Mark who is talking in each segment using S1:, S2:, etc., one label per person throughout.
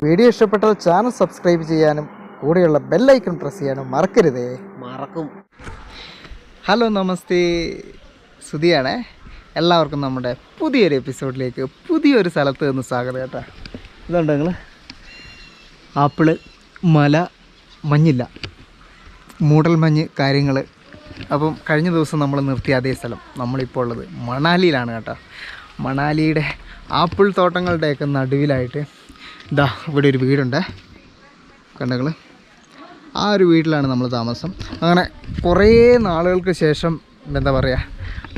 S1: Video ഇഷ്ടപ്പെട്ടാൽ channel subscribe ചെയ്യാനും കൂടെയുള്ള ബെല്ലൈക്കൺ പ്രസ് ചെയ്യാനും മറക്കരുതേ.
S2: മറക്കും.
S1: ഹലോ, നമസ്തേ, സുധിയാണേ. എല്ലാവർക്കും നമ്മുടെ പുതിയൊരു എപ്പിസോഡിലേക്ക് പുതിയൊരു സ്ഥലത്ത് നിന്ന് സ്വാഗതം കേട്ടോ. ഇതുണ്ട് നിങ്ങൾ, ആപ്പിള്, മല, മഞ്ഞില്ല, മൂടൽ മഞ്ഞ് കാര്യങ്ങൾ. അപ്പം കഴിഞ്ഞ ദിവസം നമ്മൾ നിർത്തിയ അതേ സ്ഥലം നമ്മളിപ്പോൾ ഉള്ളത് മണാലിയിലാണ് കേട്ടോ. മണാലിയുടെ ആപ്പിൾ തോട്ടങ്ങളുടെയൊക്കെ നടുവിലായിട്ട് ഇതാ ഇവിടെ ഒരു വീടുണ്ട് കണ്ടങ്ങൾ. ആ ഒരു വീട്ടിലാണ് നമ്മൾ താമസം. അങ്ങനെ കുറേ നാളുകൾക്ക് ശേഷം എന്താ പറയുക,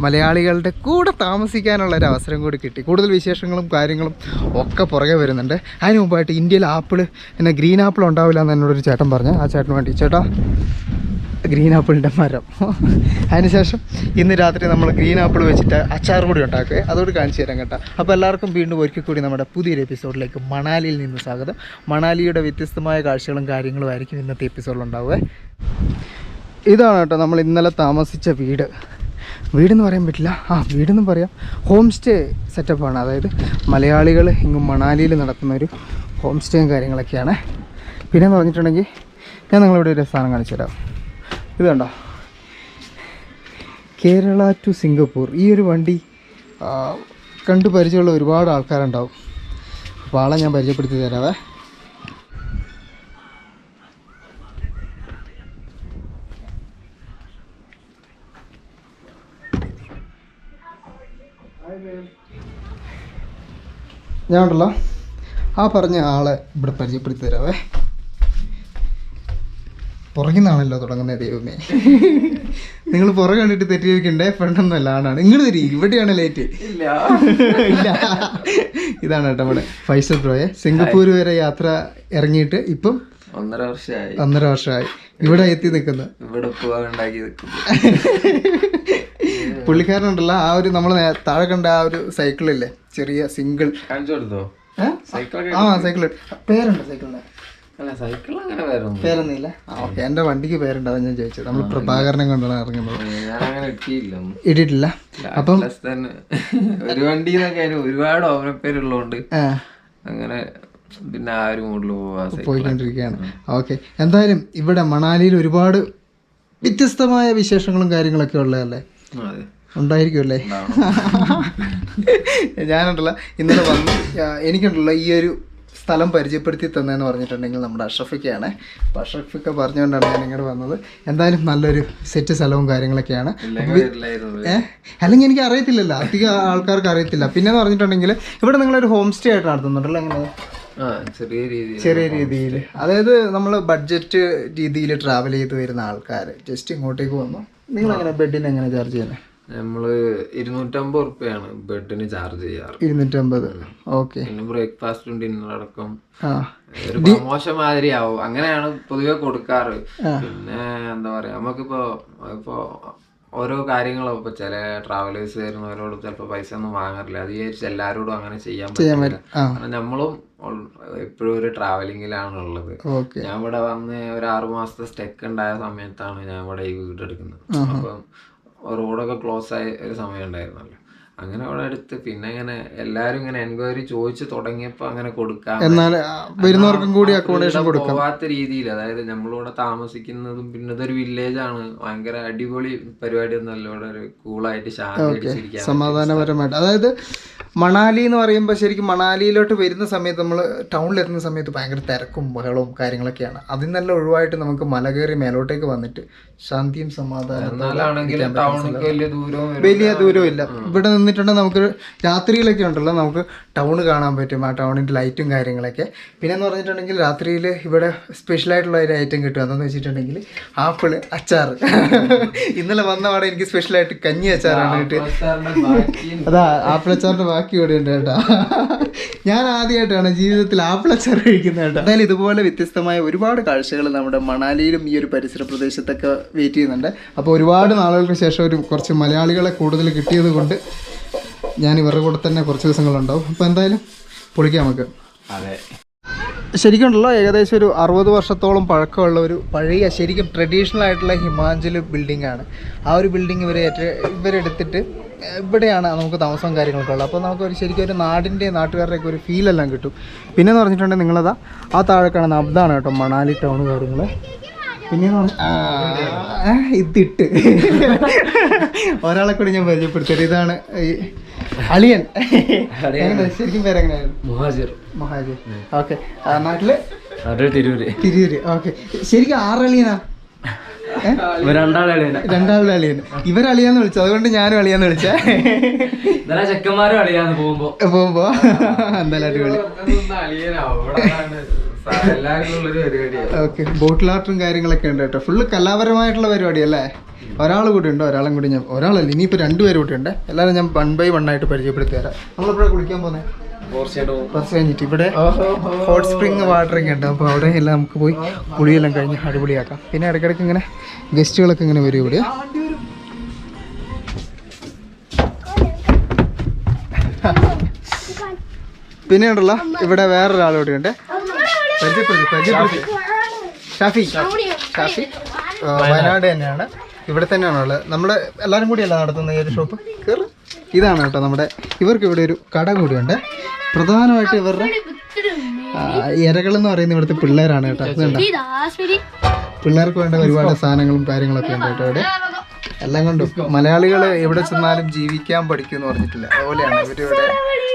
S1: മലയാളികളുടെ കൂടെ താമസിക്കാനുള്ളൊരു അവസരം കൂടി കിട്ടി. കൂടുതൽ വിശേഷങ്ങളും കാര്യങ്ങളും ഒക്കെ പുറകെ വരുന്നുണ്ട്. അതിന് മുമ്പായിട്ട് ഇന്ത്യയിൽ ആപ്പിൾ പിന്നെ ഗ്രീൻ ആപ്പിൾ ഉണ്ടാവില്ല എന്ന് എന്നോടൊരു ചേട്ടൻ പറഞ്ഞു. ആ ചേട്ടന് വേണ്ടി, ചേട്ടാ ഗ്രീൻ ആപ്പിളിൻ്റെ മരം. അതിനുശേഷം ഇന്ന് രാത്രി നമ്മൾ ഗ്രീൻ ആപ്പിൾ വെച്ചിട്ട് അച്ചാർ കൂടി ഉണ്ടാക്കുക, അതോട് കാണിച്ചു തരാം കേട്ടോ. അപ്പോൾ എല്ലാവർക്കും വീണ്ടും ഒരിക്കൽ കൂടി നമ്മുടെ പുതിയൊരു എപ്പിസോഡിലേക്ക് മണാലിയിൽ നിന്ന് സ്വാഗതം. മണാലിയുടെ വ്യത്യസ്തമായ കാഴ്ചകളും കാര്യങ്ങളും ആയിരിക്കും ഇന്നത്തെ എപ്പിസോഡിലുണ്ടാവുക. ഇതാണ് കേട്ടോ നമ്മൾ ഇന്നലെ താമസിച്ച വീട്. വീടെന്ന് പറയാൻ പറ്റില്ല, വീടെന്ന് പറയാം, ഹോം സ്റ്റേ സെറ്റപ്പാണ്. അതായത് മലയാളികൾ ഇങ്ങ് മണാലിയിൽ നടത്തുന്ന ഒരു ഹോം സ്റ്റേയും കാര്യങ്ങളൊക്കെയാണ്. പിന്നെയെന്ന് പറഞ്ഞിട്ടുണ്ടെങ്കിൽ ഞാൻ നിങ്ങളിവിടെ ഒരു സാധനം കാണിച്ചു തരാം. ഇത് കണ്ടോ, കേരള ടു സിംഗപ്പൂർ. ഈ ഒരു വണ്ടി കണ്ടു പരിചയമുള്ള ഒരുപാട് ആൾക്കാരുണ്ടാവും. അപ്പോൾ ആളെ ഞാൻ പരിചയപ്പെടുത്തി തരാവേ. ഞാൻ ഉണ്ടല്ലോ ആ പറഞ്ഞ ആളെ ഇവിടെ പരിചയപ്പെടുത്തി തരാവേ. പുറകിന്നാണല്ലോ തുടങ്ങുന്നത്, ദൈവമേ. നിങ്ങൾ പുറകെ കണ്ടിട്ട് തെറ്റിയിരിക്കണ്ടേ, പെട്ടെന്നല്ല ആണാണ്. ഇങ്ങോട്ട് തിരി, ഇവിടെയാണ് ലേറ്റ്. ഇല്ല, ഇതാണ് കേട്ടോ നമ്മുടെ 5 സ്റ്റാർ പ്രോയെ. സിംഗപ്പൂർ വരെ യാത്ര ഇറങ്ങിയിട്ട് ഇപ്പം 1.5 വർഷമായി ഇവിടെ എത്തി നിൽക്കുന്നത്. പുള്ളിക്കാരനുണ്ടല്ലോ ആ ഒരു നമ്മൾ താഴെ കണ്ട ആ ഒരു സൈക്കിളില്ലേ, ചെറിയ സിംഗിൾ സൈക്കിൾ. പേരുണ്ട് സൈക്കിളിന്? പേരൊന്നുമില്ല. ഓക്കെ, എൻ്റെ വണ്ടിക്ക് പേരുണ്ട്, അതാണ് ഞാൻ ചോദിച്ചത്. നമ്മൾ പ്രഭാകരനെ കൊണ്ടാണ് ഇറങ്ങുന്നത്. ഇട്ടിട്ടില്ല. അപ്പം
S2: ഒരു വണ്ടി ഒരുപാട് ഓമനപ്പേരുള്ളതുകൊണ്ട് അങ്ങനെ പിന്നെ ആ ഒരു മൂഡിൽ
S1: പോയിക്കൊണ്ടിരിക്കുകയാണ്. ഓക്കെ, എന്തായാലും ഇവിടെ മണാലിയിൽ ഒരുപാട് വ്യത്യസ്തമായ വിശേഷങ്ങളും കാര്യങ്ങളൊക്കെ ഉള്ളതല്ലേ, ഉണ്ടായിരിക്കുമല്ലേ? ഞാനുണ്ടല്ലോ ഇന്നലെ വന്ന് എനിക്കുണ്ടല്ലോ ഈ ഒരു സ്ഥലം പരിചയപ്പെടുത്തി തന്നതെന്ന് പറഞ്ഞിട്ടുണ്ടെങ്കിൽ നമ്മുടെ അഷ്റഫിക്കയാണ്. അപ്പോൾ അഷ്റഫിക്ക പറഞ്ഞുകൊണ്ടാണ് ഞാൻ ഇങ്ങോട്ട് വന്നത്. എന്തായാലും നല്ലൊരു സെറ്റ് സ്ഥലവും കാര്യങ്ങളൊക്കെയാണ്. അല്ലെങ്കിൽ എനിക്ക് അറിയത്തില്ലല്ലോ, അധികം ആൾക്കാർക്ക് അറിയത്തില്ല. പിന്നെന്ന് പറഞ്ഞിട്ടുണ്ടെങ്കിൽ ഇവിടെ നിങ്ങളൊരു ഹോം സ്റ്റേ ആയിട്ട് നടത്തുന്നുണ്ടല്ലോ, എങ്ങനെ? ചെറിയ രീതിയിൽ, അതായത് നമ്മൾ ബഡ്ജറ്റ് രീതിയിൽ ട്രാവൽ ചെയ്ത് വരുന്ന ആൾക്കാർ ജസ്റ്റ് ഇങ്ങോട്ടേക്ക് വന്നു. നിങ്ങളെങ്ങനെ ബെഡിന് എങ്ങനെ ചാർജ് ചെയ്യുന്നത്?
S2: നമ്മള് 250 റുപ്യാണ് ബെഡിന് ചാർജ് ചെയ്യാറ്.
S1: 250. ഓക്കെ.
S2: പിന്നെ ബ്രേക്ക്ഫാസ്റ്റും ഡിന്നർ അടക്കം ഒരു പ്രമോഷൻ മാതിരി ആവും, അങ്ങനെയാണ് പൊതുവെ കൊടുക്കാറ്. പിന്നെ എന്താ പറയാ, നമുക്കിപ്പോ ഓരോ കാര്യങ്ങളും ഇപ്പൊ ചില ട്രാവലേഴ്സ് വരുന്നവരോട് ചിലപ്പോ പൈസ ഒന്നും വാങ്ങാറില്ല. അത് വിചാരിച്ച് എല്ലാരോടും അങ്ങനെ ചെയ്യാൻ പറ്റില്ല. കാരണം നമ്മളും എപ്പോഴും ഒരു ട്രാവലിങ്ങിലാണ് ഉള്ളത്. ഞാൻ ഇവിടെ വന്ന് ഒരു 6 മാസത്തെ സ്റ്റെക്ക് ഉണ്ടായ സമയത്താണ് ഞാൻ ഇവിടെ ഈ വീട് എടുക്കുന്നത്. അപ്പം റോഡൊക്കെ ക്ലോസ് ആയ ഒരു സമയം ഉണ്ടായിരുന്നല്ലോ. അങ്ങനെ അവിടെ അടുത്ത് പിന്നെ ഇങ്ങനെ എല്ലാരും ഇങ്ങനെ എൻക്വയറി ചോദിച്ചു തുടങ്ങിയപ്പോ അങ്ങനെ കൊടുക്കാം,
S1: വരുന്നവർക്കും കൂടി അക്കോമഡേഷൻ കൊടുക്കാം
S2: പോവാത്ത രീതിയിൽ. അതായത് നമ്മളിവിടെ താമസിക്കുന്നതും പിന്നെ ഇതൊരു വില്ലേജ് ആണ്, ഭയങ്കര അടിപൊളി പരിപാടി ഒന്നല്ല. ഇവിടെ ഒരു കൂളായിട്ട് ശാന്തി
S1: സമാധാനപരമായിട്ട്. അതായത് മണാലി എന്ന് പറയുമ്പോൾ ശരിക്കും മണാലിയിലോട്ട് വരുന്ന സമയത്ത് നമ്മൾ ടൗണിലെത്തുന്ന സമയത്ത് ഭയങ്കര തിരക്കും ബഹളവും കാര്യങ്ങളൊക്കെയാണ്. അതിൽ നിന്നെല്ലാം ഒഴിവായിട്ട് നമുക്ക് മല കയറി മേലോട്ടേക്ക് വന്നിട്ട് ശാന്തിയും സമാധാനവും, വലിയ ദൂരവും ഇല്ല. ഇവിടെ നിന്നിട്ട് വന്നിട്ടുണ്ടെങ്കിൽ നമുക്ക് രാത്രിയിലൊക്കെ ഉണ്ടല്ലോ നമുക്ക് ടൗൺ കാണാൻ പറ്റും, ആ ടൗണിൻ്റെ ലൈറ്റും കാര്യങ്ങളൊക്കെ. പിന്നെ എന്ന് പറഞ്ഞിട്ടുണ്ടെങ്കിൽ രാത്രിയിൽ ഇവിടെ സ്പെഷ്യലായിട്ടുള്ള ഒരു ഐറ്റം കിട്ടും. എന്താണെന്ന് വെച്ചിട്ടുണ്ടെങ്കിൽ ആപ്പിൾ അച്ചാർ. ഇന്നലെ വന്നപാടെ എനിക്ക് സ്പെഷ്യലായിട്ട് കഞ്ഞി അച്ചാറാണ് കിട്ടിയത്. അതാ ആപ്പിൾ അച്ചാറിൻ്റെ ബാക്കി ഇവിടെ ഉണ്ട് കേട്ടോ. ഞാൻ ആദ്യമായിട്ടാണ് ജീവിതത്തിൽ ആപ്പിൾ അച്ചാർ കഴിക്കുന്നത് കേട്ടോ. എന്തായാലും ഇതുപോലെ വ്യത്യസ്തമായ ഒരുപാട് കാഴ്ചകൾ നമ്മുടെ മണാലിയിലും ഈ ഒരു പരിസര പ്രദേശത്തൊക്കെ വെയിറ്റ് ചെയ്യുന്നുണ്ട്. അപ്പോൾ ഒരുപാട് നാളുകൾക്ക് ശേഷം കുറച്ച് മലയാളികളെ കൂടുതൽ കിട്ടിയത് കൊണ്ട് ഞാൻ ഇവരുടെ കൂടെ തന്നെ കുറച്ച് ദിവസങ്ങളുണ്ടാവും. അപ്പോൾ എന്തായാലും പൊളിക്കാം നമുക്ക്.
S2: അതെ,
S1: ശരിക്കും ഉണ്ടല്ലോ ഏകദേശം ഒരു 60 വർഷത്തോളം പഴക്കമുള്ള ഒരു പഴയ ശരിക്കും ട്രഡീഷണൽ ആയിട്ടുള്ള ഹിമാചൽ ബിൽഡിംഗ് ആണ്. ആ ഒരു ബിൽഡിംഗ് ഇവരെടുത്തിട്ട് ഇവിടെയാണ് നമുക്ക് താമസവും കാര്യങ്ങളൊക്കെ ഉള്ളത്. അപ്പോൾ നമുക്ക് ശരിക്കും ഒരു നാട്ടുകാരുടെയൊക്കെ ഒരു ഫീലെല്ലാം കിട്ടും. പിന്നെയെന്ന് പറഞ്ഞിട്ടുണ്ടെങ്കിൽ നിങ്ങളതാ ആ താഴെ കാണുന്ന അബ്ദാണ് കേട്ടോ മണാലി ടൗൺ കാര്യങ്ങൾ. പിന്നെയെന്ന് പറഞ്ഞാൽ ഇതിട്ട് ഒരാളെ കൂടി ഞാൻ പരിചയപ്പെടുത്തിയത്. ഇതാണ് ഈ അളിയൻ. ശരിക്കും പേരെങ്ങനെയായിരുന്നു? മഹാജിർ. ഓക്കെ. നാട്ടില് തിരൂര്. ഓക്കെ. ശരിക്കും ആറളിയനാ? രണ്ടാളുടെ അളിയന്. ഇവരളിയാന്ന് വിളിച്ചു, അതുകൊണ്ട് ഞാനും അളിയാന്ന് വിളിച്ചേ.
S2: ചെക്കന്മാരും അളിയാന്ന്
S1: പോകുമ്പോ എന്തായാലും അടിപൊളി. ഓക്കെ. ബോട്ടിൽ ആർട്ടും കാര്യങ്ങളൊക്കെ ഉണ്ട് കേട്ടോ. ഫുള്ള് കലാപരമായിട്ടുള്ള പരിപാടി അല്ലേ? ഒരാൾ കൂടി ഉണ്ട്, ഒരാളല്ല ഇനിയിപ്പോൾ 2 പേര് കൂടി ഉണ്ട്. എല്ലാവരും ഞാൻ 1 by 1 ആയിട്ട് പരിചയപ്പെടുത്തി തരാം. നമ്മളിപ്പോഴാണ് കുളിക്കാൻ പോകുന്നത്. കുറച്ച് കഴിഞ്ഞിട്ട് ഇവിടെ ഹോട്ട് സ്പ്രിങ് വാട്ടറൊക്കെ ഉണ്ട്. അപ്പോൾ അവിടെ എല്ലാം നമുക്ക് പോയി കുളിയെല്ലാം കഴിഞ്ഞ് അടിപൊളിയാക്കാം. പിന്നെ ഇടയ്ക്കിടയ്ക്ക് ഇങ്ങനെ ഗസ്റ്റുകളൊക്കെ ഇങ്ങനെ വരും ഇവിടെ. പിന്നെ ഉണ്ടല്ലോ ഇവിടെ വേറൊരാളിവിടെ ഉണ്ട്. ഷാഫി വയനാട് തന്നെയാണ്, ഇവിടെ തന്നെയാണുള്ളത്. നമ്മുടെ എല്ലാവരും കൂടിയല്ല നടത്തുന്ന ഈ ഒരു ഷോപ്പ്. കയറി. ഇതാണ് കേട്ടോ ഇവർക്ക് ഇവിടെ ഒരു കട കൂടിയുണ്ട്. പ്രധാനമായിട്ട് ഇവരുടെ ഇരകൾ എന്ന് പറയുന്ന ഇവിടുത്തെ പിള്ളേരാണ് കേട്ടോ. അതുകൊണ്ട് പിള്ളേർക്ക് വേണ്ട ഒരുപാട് സാധനങ്ങളും കാര്യങ്ങളൊക്കെ ഉണ്ട് കേട്ടോ ഇവിടെ. എല്ലാം കൊണ്ടും മലയാളികൾ എവിടെ ചെന്നാലും ജീവിക്കാൻ പഠിക്കുമെന്ന് പറഞ്ഞിട്ടില്ല, അതുപോലെയാണ് ഇവരിവിടെ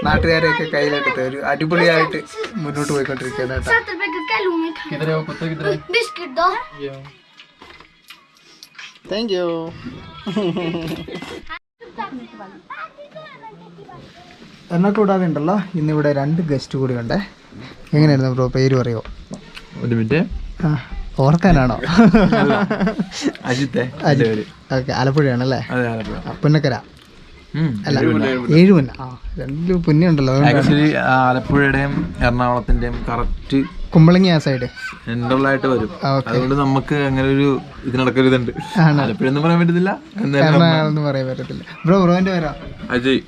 S1: നാട്ടുകാരെയൊക്കെ കയ്യിലെടുത്ത് ഒരു അടിപൊളിയായിട്ട് മുന്നോട്ട് പോയിക്കൊണ്ടിരിക്കുകയാണ് കേട്ടോ. Thank you. എന്നെ കൂടാതെ ഉണ്ടല്ലോ ഇന്നിവിടെ 2 ഗസ്റ്റ് കൂടി ഉണ്ട്. എങ്ങനെയായിരുന്നു ബ്രോ, പേര് പറയുമോ?
S2: ഒരു മിനിറ്റ്.
S1: ഓർക്കാനാണോ?
S2: അജിത്തെ.
S1: ഓക്കെ. ആലപ്പുഴയാണല്ലേ? പുന്നക്കര അല്ല, ഏഴുമന്ന. ആ 2 പുന്നുണ്ടല്ലോ.
S2: ആലപ്പുഴയുടെയും എറണാകുളത്തിന്റെയും കറക്റ്റ്
S1: കുമ്പളങ്ങി ആ സൈഡ്
S2: സെൻട്രലായിട്ട് വരും. അതുകൊണ്ട് നമുക്ക് അങ്ങനെ ഒരു ഇതിനടക്കൊരു ഇതുണ്ട്. ആലപ്പുഴ പറയാൻ പറ്റത്തില്ല,
S1: എറണാകുളം പറയാൻ പറ്റത്തില്ല. ബ്രോന്റെ പേരാ? അജയ്.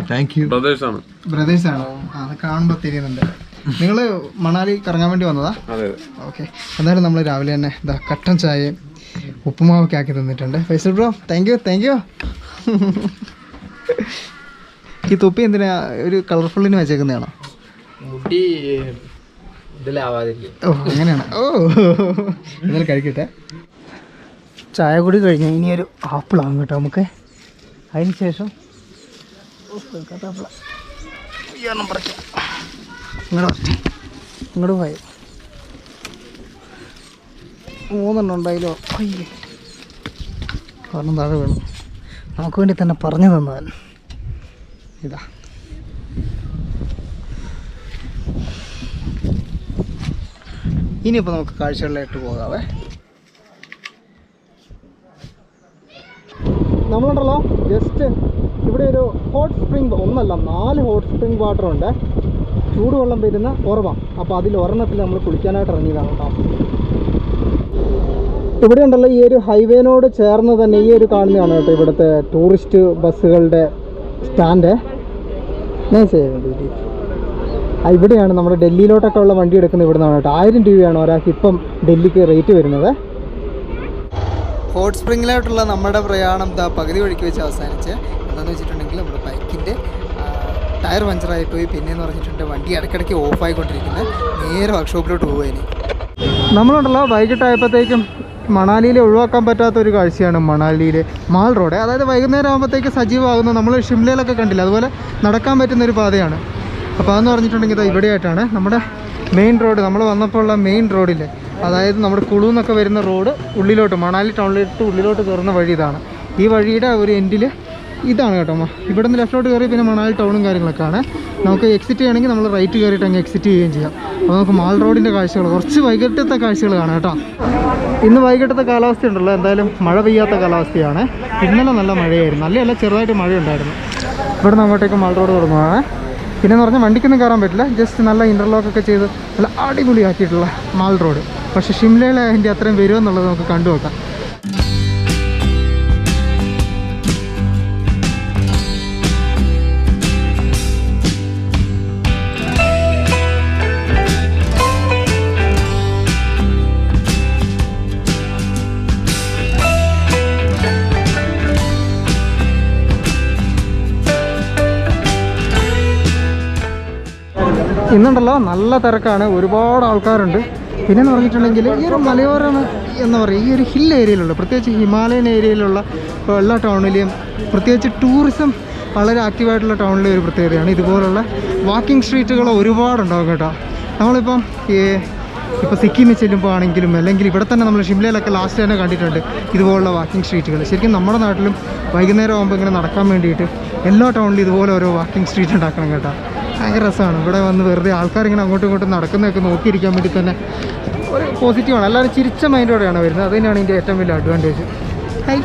S2: Thank you.
S1: ബ്രദേഴ്സ് ആണോ? അത് കാണുമ്പോൾ തിരിയുന്നുണ്ട്. നിങ്ങൾ മണാലി കറങ്ങാൻ വേണ്ടി വന്നതാ? ഓക്കെ. എന്തായാലും നമ്മൾ രാവിലെ തന്നെ ഇതാ കട്ടൻ ചായയും ഉപ്പുമാവൊക്കെ ആക്കി തന്നിട്ടുണ്ട്. Faisal bro thank you. ഈ തൊപ്പി എന്തിനാ ഒരു കളർഫുള്ളിന് വെച്ചേക്കുന്നതാണോ? ഓ അങ്ങനെയാണ്. ഓ എന്നാലും കഴിക്കട്ടെ. ചായ കൂടി കഴിഞ്ഞു. ഇനിയൊരു ആപ്പിളാകും കേട്ടോ നമുക്ക്. അതിന് ശേഷം ഇങ്ങോട്ട് പോയി 3 ഉണ്ടായാലോ? അയ്യോ, കാരണം താഴെ വേണം. നമുക്ക് വേണ്ടി തന്നെ പറഞ്ഞു തന്നവൻ ഇതാ. ഇനിയിപ്പോൾ നമുക്ക് കാഴ്ചകളിലായിട്ട് പോകാവേ. നമ്മളുണ്ടല്ലോ ജസ്റ്റ് ഇവിടെ ഒരു ഹോട്ട് സ്പ്രിങ്, 1 അല്ല 4 ഹോട്ട് സ്പ്രിങ് വാട്ടർ ഉണ്ട്. ചൂടുവെള്ളം വരുന്ന ഉറവാണ്. അപ്പോൾ അതിൽ ഒരെണ്ണത്തിൽ നമ്മൾ കുളിക്കാനായിട്ട് ഇറങ്ങിയതാണ് കേട്ടോ. ഇവിടെ ഉണ്ടല്ലോ ഈ ഒരു ഹൈവേനോട് ചേർന്ന് തന്നെ ഈ ഒരു കാണുന്നതാണ് കേട്ടോ ഇവിടുത്തെ ടൂറിസ്റ്റ് ബസ്സുകളുടെ സ്റ്റാൻഡ്. ഇവിടെയാണ് നമ്മുടെ ഡൽഹിയിലോട്ടൊക്കെ ഉള്ള വണ്ടി എടുക്കുന്നത് ഇവിടെ നിന്നാണ് കേട്ടോ. 1000 രൂപയാണ് ഒരാൾക്ക് ഇപ്പം ഡൽഹിക്ക് റേറ്റ് വരുന്നത്. ഹോട്ട് സ്പ്രിങ്ങിലോട്ടുള്ള നമ്മുടെ പ്രയാണം പകുതി വഴിക്ക് വെച്ച് അവസാനിച്ച്. എന്താണെന്ന് വെച്ചിട്ടുണ്ടെങ്കിൽ നമ്മുടെ ബൈക്കിൻ്റെ ടയർ പഞ്ചറായിപ്പോയി. പിന്നെയെന്ന് പറഞ്ഞിട്ടുണ്ട് വണ്ടി ഇടയ്ക്കിടയ്ക്ക് ഓഫായിക്കൊണ്ടിരിക്കുന്നത്. നേരെ വർക്ക്ഷോപ്പിലോട്ട് പോകുക. ഇനി നമ്മളുണ്ടല്ലോ വൈകിട്ടായപ്പോഴത്തേക്കും മണാലിയിൽ ഒഴിവാക്കാൻ പറ്റാത്തൊരു കാഴ്ചയാണ് മണാലിയിലെ മാൾ റോഡ്. അതായത് വൈകുന്നേരം ആകുമ്പോഴത്തേക്ക് സജീവമാകുന്നു. നമ്മൾ ഷിംലയിലൊക്കെ കണ്ടില്ല, അതുപോലെ നടക്കാൻ പറ്റുന്നൊരു പാതയാണ്. അപ്പോൾ അതെന്ന് പറഞ്ഞിട്ടുണ്ടെങ്കിൽ ഇത് ഇവിടെയായിട്ടാണ് നമ്മുടെ മെയിൻ റോഡ്. നമ്മൾ വന്നപ്പോൾ ഉള്ള മെയിൻ റോഡില്ലേ, അതായത് നമ്മുടെ കുളു എന്നൊക്കെ വരുന്ന റോഡ് ഉള്ളിലോട്ട് മണാലി ടൗണിലോട്ട് ഉള്ളിലോട്ട് കയറുന്ന വഴി ഇതാണ്. ഈ വഴിയുടെ ഒരു എൻഡിൽ ഇതാണ് കേട്ടോ. ഇവിടെ നിന്ന് ലെഫ്റ്റോട്ട് കയറി പിന്നെ മണാലി ടൗണും കാര്യങ്ങളൊക്കെയാണ്. നമുക്ക് എക്സിറ്റ് ചെയ്യണമെങ്കിൽ നമ്മൾ റൈറ്റ് കയറിയിട്ട് അങ്ങ് എക്സിറ്റ് ചെയ്യുകയും ചെയ്യാം. അപ്പോൾ നമുക്ക് മാൾ റോഡിൻ്റെ കാഴ്ചകൾ, കുറച്ച് വൈകിട്ടത്തെ കാഴ്ചകൾ കാണാം കേട്ടോ. ഇന്ന് വൈകിട്ടത്തെ കാലാവസ്ഥ ഉണ്ടല്ലോ, എന്തായാലും മഴ പെയ്യാത്ത കാലാവസ്ഥയാണ്. ഇന്നലെ നല്ല മഴയായിരുന്നു, നല്ല ചെറുതായിട്ട് മഴയുണ്ടായിരുന്നു. ഇവിടെ നിന്ന് അങ്ങോട്ടേക്ക് മാൾ റോഡ് തുടങ്ങുകയാണ്. പിന്നെയെന്ന് പറഞ്ഞാൽ വണ്ടിക്കൊന്നും കയറാൻ പറ്റില്ല, ജസ്റ്റ് നല്ല ഇൻ്റർലോക്കൊക്കെ ചെയ്ത് നല്ല അടിപൊളിയാക്കിയിട്ടുള്ള മാൾ റോഡ്. പക്ഷേ ഷിംലയിലെ അതിൻ്റെ അത്രയും വരുമെന്നുള്ളത് നമുക്ക് കണ്ടുനോക്കാം. ഇന്നുണ്ടല്ലോ നല്ല തിരക്കാണ്, ഒരുപാട് ആൾക്കാരുണ്ട്. പിന്നെയെന്ന് പറഞ്ഞിട്ടുണ്ടെങ്കിൽ ഈ ഒരു മലയോരം എന്ന് പറയുക, ഈ ഒരു ഹിൽ ഏരിയയിലുള്ള, പ്രത്യേകിച്ച് ഹിമാലയൻ ഏരിയയിലുള്ള എല്ലാ ടൗണിലെയും, പ്രത്യേകിച്ച് ടൂറിസം വളരെ ആക്റ്റീവായിട്ടുള്ള ടൗണിലെ ഒരു പ്രത്യേകതയാണ് ഇതുപോലുള്ള വാക്കിംഗ് സ്ട്രീറ്റുകൾ ഒരുപാടുണ്ടാകും കേട്ടോ. നമ്മളിപ്പം ഇപ്പോൾ സിക്കിമിൽ ചെല്ലുമ്പോൾ ആണെങ്കിലും, അല്ലെങ്കിൽ ഇവിടെ തന്നെ നമ്മൾ ഷിംലയിലൊക്കെ ലാസ്റ്റ് തന്നെ കണ്ടിട്ടുണ്ട് ഇതുപോലുള്ള വാക്കിംഗ് സ്ട്രീറ്റുകൾ. ശരിക്കും നമ്മുടെ നാട്ടിലും വൈകുന്നേരം ആകുമ്പോൾ ഇങ്ങനെ നടക്കാൻ വേണ്ടിയിട്ട് എല്ലാ ടൗണിലും ഇതുപോലെ ഓരോ വാക്കിംഗ് സ്ട്രീറ്റ് ഉണ്ടാക്കണം കേട്ടോ. ഭയങ്കര രസമാണ്. ഇവിടെ വന്ന് വെറുതെ ആൾക്കാരിങ്ങനെ അങ്ങോട്ടും ഇങ്ങോട്ടും നടക്കുന്നതൊക്കെ നോക്കിയിരിക്കാൻ വേണ്ടി തന്നെ ഒരു പോസിറ്റീവാണ്. എല്ലാവരും ചിരിച്ച മൈൻഡോടെയാണ് വരുന്നത്. അത് തന്നെയാണ് ഇതിൻ്റെ ഏറ്റവും വലിയ അഡ്വാൻറ്റേജ്. ഹൈ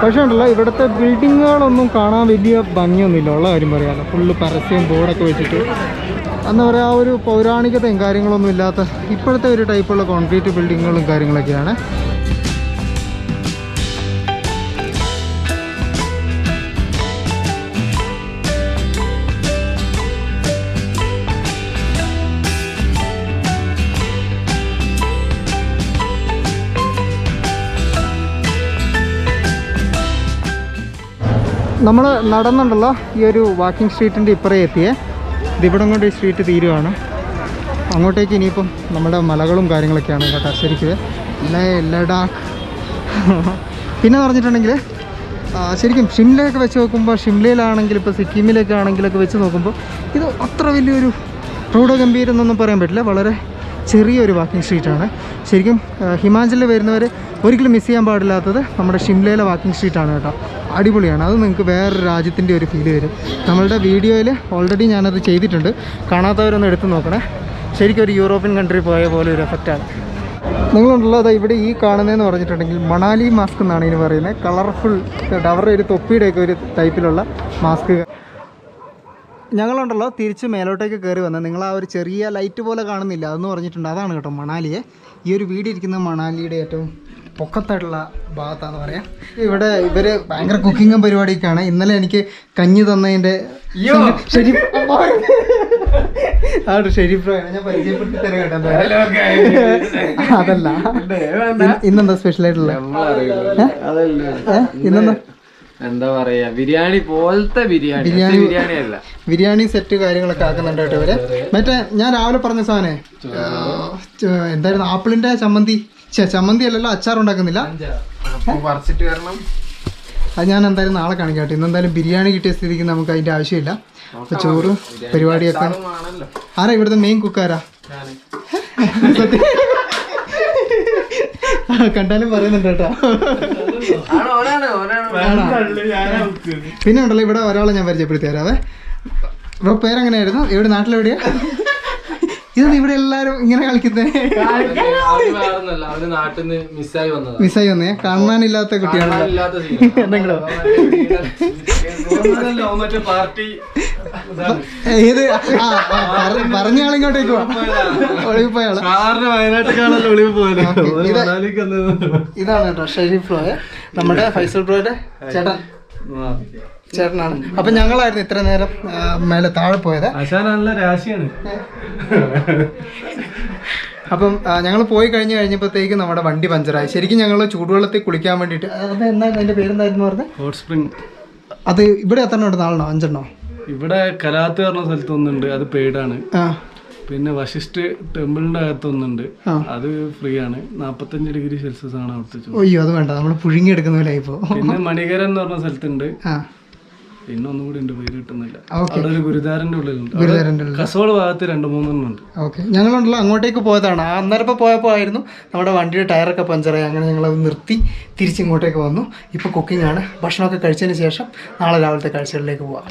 S1: പക്ഷേ ഉണ്ടല്ലോ, ഇവിടുത്തെ ബിൽഡിങ്ങുകളൊന്നും കാണാൻ വലിയ ഭംഗിയൊന്നുമില്ല, ഉള്ള കാര്യം പറയാമല്ലോ. ഫുള്ള് പരസ്യം ബോർഡൊക്കെ വെച്ചിട്ട് എന്താ പറയുക, ആ ഒരു പൗരാണികതയും കാര്യങ്ങളൊന്നും ഇല്ലാത്ത ഇപ്പോഴത്തെ ഒരു ടൈപ്പുള്ള കോൺക്രീറ്റ് ബിൽഡിങ്ങുകളും കാര്യങ്ങളൊക്കെയാണ്. നമ്മൾ നടന്നുണ്ടല്ലോ ഈ ഒരു വാക്കിംഗ് സ്ട്രീറ്റിൻ്റെ ഇപ്പുറേ എത്തിയേ. ഇതിവിടം കൊണ്ട് ഈ സ്ട്രീറ്റ് തീരുവാണ്. അങ്ങോട്ടേക്ക് ഇനിയിപ്പം നമ്മുടെ മലകളും കാര്യങ്ങളൊക്കെയാണ് കേട്ടോ. ശരിക്കും ലഡാക്ക് പിന്നെ പറഞ്ഞിട്ടുണ്ടെങ്കിൽ ശരിക്കും ഷിംലയൊക്കെ വെച്ച് നോക്കുമ്പോൾ, ഷിംലയിലാണെങ്കിൽ ഇപ്പോൾ സിക്കിമിലൊക്കെ ആണെങ്കിലൊക്കെ വെച്ച് നോക്കുമ്പോൾ ഇത് അത്ര വലിയൊരു പ്രൗഢഗംഭീരം എന്നൊന്നും പറയാൻ പറ്റില്ല. വളരെ ചെറിയൊരു വാക്കിംഗ് സ്ട്രീറ്റാണ്. ശരിക്കും ഹിമാചലിൽ വരുന്നവർ ഒരിക്കലും മിസ് ചെയ്യാൻ പാടില്ലാത്തത് നമ്മുടെ ഷിംലയിലെ വാക്കിംഗ് സ്ട്രീറ്റാണ് കേട്ടോ. അടിപൊളിയാണ്. അത് നിങ്ങൾക്ക് വേറൊരു രാജ്യത്തിൻ്റെ ഒരു ഫീല് വരും. നമ്മളുടെ വീഡിയോയിൽ ഓൾറെഡി ഞാനത് ചെയ്തിട്ടുണ്ട്, കാണാത്തവരൊന്ന് എടുത്ത് നോക്കണേ. ശരിക്കും ഒരു യൂറോപ്യൻ കൺട്രി പോയ പോലെ ഒരു എഫക്റ്റാണ്. നിങ്ങളുണ്ടല്ലോ അത് ഇവിടെ ഈ കാണുന്നതെന്ന് പറഞ്ഞിട്ടുണ്ടെങ്കിൽ മണാലി മാസ്ക് എന്നാണ് ഇതിന് പറയുന്നത്. കളർഫുൾ അവരുടെ ഒരു തൊപ്പിയുടെയൊക്കെ ഒരു ടൈപ്പിലുള്ള മാസ്ക്. ഞങ്ങളുണ്ടല്ലോ തിരിച്ച് മേലോട്ടേക്ക് കയറി വന്നത്. നിങ്ങൾ ആ ഒരു ചെറിയ ലൈറ്റ് പോലെ കാണുന്നില്ല, അതെന്ന് പറഞ്ഞിട്ടുണ്ട്, അതാണ് കേട്ടോ മണാലിയെ. ഈ ഒരു വീട് ഇരിക്കുന്നത് മണാലിയുടെ ഏറ്റവും പൊക്കത്തായിട്ടുള്ള ഭാഗത്താന്ന് പറയാം. ഇവിടെ ഇവർ ഭയങ്കര കുക്കിങ്ങും പരിപാടിയൊക്കെയാണ്. ഇന്നലെ എനിക്ക് കഞ്ഞി തന്നതിൻ്റെ ഷെരീഫാണ് ഞാൻ പരിചയപ്പെടുത്തി തരാം കേട്ടോ. അതല്ല, ഇന്നെന്താ സ്പെഷ്യലായിട്ടുള്ള ഇന്നെന്താ
S2: എന്താ പറയാ, ബിരിയാണി പോലത്തെ ബിരിയാണി അല്ല,
S1: ബിരിയാണി സെറ്റ് കാര്യങ്ങളൊക്കെ ആക്കുന്നുണ്ട് കേട്ടോ ഇവര്. മറ്റേ ഞാൻ രാവിലെ പറഞ്ഞ സാധനം എന്തായിരുന്നു, ആപ്പിളിന്റെ ചമ്മന്തി, ചമ്മന്തി അല്ലല്ലോ, അച്ചാർ ഉണ്ടാക്കുന്നില്ല. അത് ഞാൻ എന്തായാലും നാളെ കാണിക്കാം കേട്ടോ. ഇന്നെന്തായാലും ബിരിയാണി കിട്ടിയ സ്ഥിതിക്ക് നമുക്ക് അതിന്റെ ആവശ്യമില്ല. അപ്പൊ ചോറ് പരിപാടിയൊക്കെ. ആരാ ഇവിടുത്തെ മെയിൻ കുക്കാരാ? കണ്ടാലും പറയുന്നുണ്ട് കേട്ടോ. പിന്നെ ഉണ്ടല്ലോ ഇവിടെ ഒരാളെ ഞാൻ പരിചയപ്പെടുത്തി തരാവേ. ബ്രോ പേരെങ്ങനെയായിരുന്നു? ഇവിടെ നാട്ടിലെവിടെയാ? ഇതൊന്നും ഇവിടെ എല്ലാരും ഇങ്ങനെ കളിക്കുന്നത് മിസ്സായി വന്നേ. കാണാനില്ലാത്ത കുട്ടിയാണല്ലോ എന്തെങ്കിലും. ഏത് പറഞ്ഞ ആളിങ്ങോട്ടേക്ക് ഒളിവിപ്പോയാള്. ഇതാണ് കേട്ടോ ഷെരീഫ് ബ്രോയെ, നമ്മുടെ ഫൈസൽ ബ്രോയുടെ ചേട്ടനാണ്. അപ്പൊ ഞങ്ങളായിരുന്നു ഇത്ര നേരം മേലെ താഴെ പോയത്. അപ്പം ഞങ്ങൾ പോയി കഴിഞ്ഞപ്പോഴത്തേക്ക് നമ്മുടെ വണ്ടി പഞ്ചറായി. ശരിക്കും ഞങ്ങൾ ചൂടുവെള്ളത്തിൽ കുളിക്കാൻ വേണ്ടിയിട്ട്, അത് എന്തായിരുന്നു അതിന്റെ പേരെന്തായിരുന്നു പറഞ്ഞത്? അത് ഇവിടെ എത്ര ഉണ്ട്? 4 5
S3: ഇവിടെ കലാത്ത് പറഞ്ഞ സ്ഥലത്ത് ഒന്നുണ്ട്, അത് പെയ്ഡാണ്. പിന്നെ വശിഷ്ഠ ടെമ്പിളിന്റെ അകത്ത് ഒന്നുണ്ട്, അത് ഫ്രീ ആണ്. 45 ഡിഗ്രി സെൽഷ്യസ് ആണ് അവിടുത്തെ ചൂട്.
S1: അയ്യോ അത് വേണ്ട, നമ്മൾ പുഴുങ്ങി എടുക്കുന്ന ഇപ്പോ.
S3: പിന്നെ മണികരൻ എന്ന് പറഞ്ഞ സ്ഥലത്തുണ്ട്, പിന്നെ ഒന്നും കൂടി ഉണ്ട്, പേര് കിട്ടുന്നില്ല. അവിടെ ഒരു ഗുരുദ്വാരന്റെ ഉള്ളിലുണ്ട്. കസോള് ഭാഗത്ത് 2-3 ഉണ്ട്.
S1: ഓക്കെ, ഞങ്ങളുണ്ടല്ലോ അങ്ങോട്ടേക്ക് പോയതാണ്. അന്നേരം പോയപ്പോൾ ആയിരുന്നു നമ്മുടെ വണ്ടിയുടെ ടയറൊക്കെ പഞ്ചറായി. അങ്ങനെ ഞങ്ങളത് നിർത്തി തിരിച്ചിങ്ങോട്ടേക്ക് വന്നു. ഇപ്പോൾ കുക്കിംഗ് ആണ്. ഭക്ഷണമൊക്കെ കഴിച്ചതിന് ശേഷം നാളെ രാവിലത്തെ കാഴ്ചകളിലേക്ക് പോവാം.